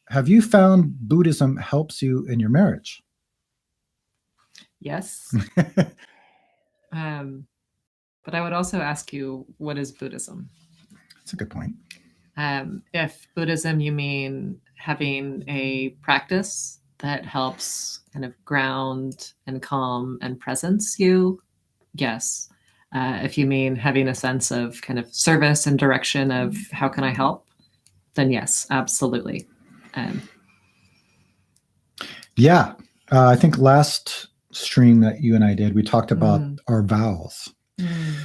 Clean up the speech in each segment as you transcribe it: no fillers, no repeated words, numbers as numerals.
Have you found Buddhism helps you in your marriage? Yes. But I would also ask you, what is Buddhism? That's a good point. If Buddhism, you mean having a practice that helps kind of ground and calm and presence you, yes. If you mean having a sense of kind of service and direction of how can I help, then yes, absolutely. Yeah. I think last stream that you and I did, we talked about our vows.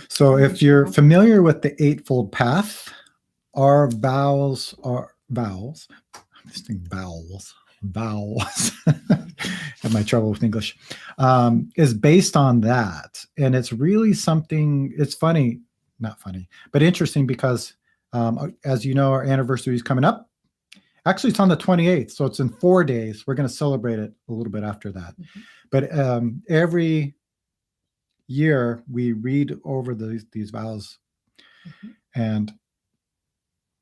So if you're familiar with the Eightfold Path, our vows are vowels. I'm just thinking vowels. Have my trouble with English. Is based on that, and it's really something. It's funny, not funny, but interesting because, as you know, our anniversary is coming up. Actually, it's on the 28th, so it's in 4 days. We're going to celebrate it a little bit after that. But every year we read over these vows, and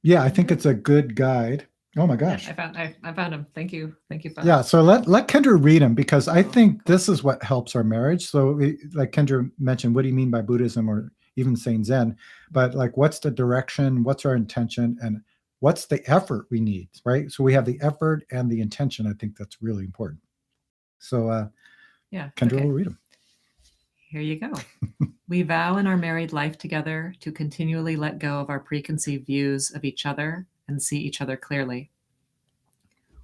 yeah, I think it's a good guide. Oh my gosh! Yeah, I found him. Thank you. Yeah, so let Kendra read them, because I think this is what helps our marriage. So, like Kendra mentioned, what do you mean by Buddhism, or even saying Zen? But like, what's the direction? What's our intention? And what's the effort we need, right? So we have the effort and the intention. I think that's really important. So, yeah, Kendra will read them. Here you go. We vow in our married life together to continually let go of our preconceived views of each other and see each other clearly.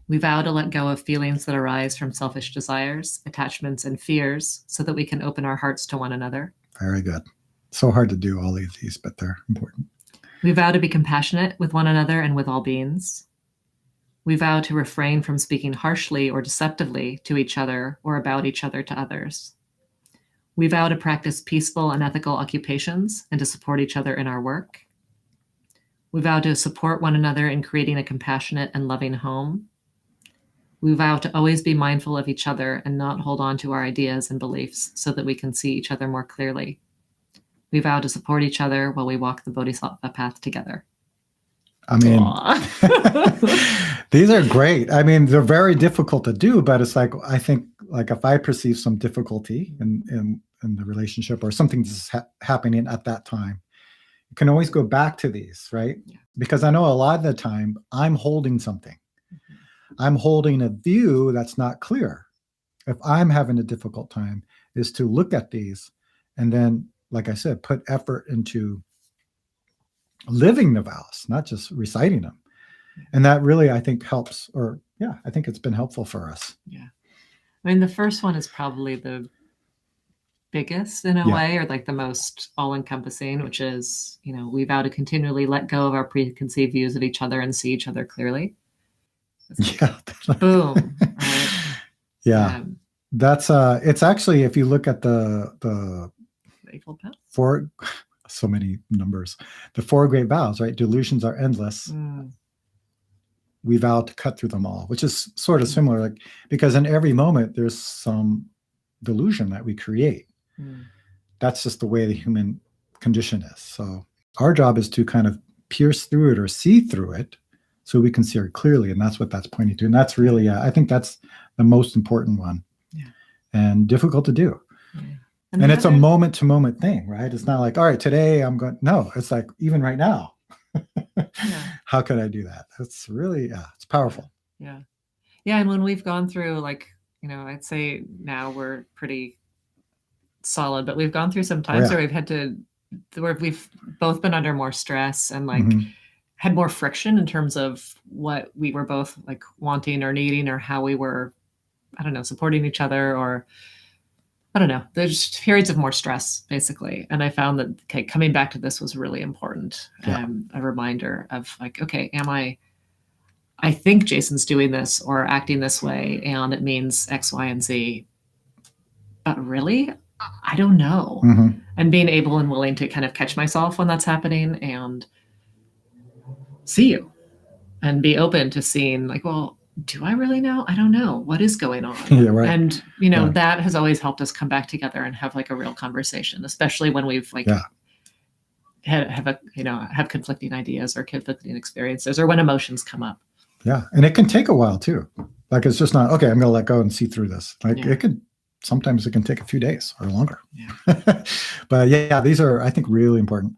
We vow to let go of feelings that arise from selfish desires, attachments, and fears so that we can open our hearts to one another. Very good. So hard to do all of these, but they're important. We vow to be compassionate with one another and with all beings. We vow to refrain from speaking harshly or deceptively to each other or about each other to others. We vow to practice peaceful and ethical occupations and to support each other in our work. We vow to support one another in creating a compassionate and loving home. We vow to always be mindful of each other and not hold on to our ideas and beliefs so that we can see each other more clearly. We vow to support each other while we walk the Bodhisattva path together. I mean, these are great. I mean, they're very difficult to do, but it's like, I think, like, if I perceive some difficulty in the relationship, or something that's happening at that time, you can always go back to these, right? Yeah. Because I know a lot of the time I'm holding something. I'm holding a view that's not clear. If I'm having a difficult time, is to look at these and then, like I said, put effort into living the vows, not just reciting them. And that really, I think, helps, or yeah, I think it's been helpful for us. Yeah. I mean, the first one is probably the biggest in a way, or like the most all-encompassing, which is, we vow to continually let go of our preconceived views of each other and see each other clearly. Yeah. Boom. Right? Yeah. That's it's actually, if you look at the Eightfold Path, so many numbers, the 4 great vows, right? Delusions are endless. We vow to cut through them all, which is sort of similar, like, because in every moment there's some delusion that we create. That's just the way the human condition is. So our job is to kind of pierce through it or see through it so we can see it clearly. And that's what that's pointing to. And that's really, I think that's the most important one. Yeah. And difficult to do. Yeah. And it's a moment to moment thing, right? It's not like, all right, today I'm going, no, it's like, even right now, how could I do that? That's really, it's powerful. Yeah. Yeah. And when we've gone through, like, I'd say now we're pretty solid, but we've gone through some times where we've both been under more stress and like had more friction in terms of what we were both like wanting or needing, or how we were, I don't know, supporting each other, or I don't know, there's periods of more stress basically. And I found that coming back to this was really important. A reminder of like, okay, I think Jason's doing this or acting this way, and it means X, Y, and Z. But really, I don't know. And being able and willing to kind of catch myself when that's happening and see you and be open to seeing like, well, do I really know? I don't know. What is going on? Yeah, right. And, that has always helped us come back together and have like a real conversation, especially when we've like have conflicting ideas or conflicting experiences, or when emotions come up. Yeah. And it can take a while too. Like it's just not, okay, I'm going to let go and see through this. Like sometimes it can take a few days or longer. Yeah. But yeah, these are, I think, really important.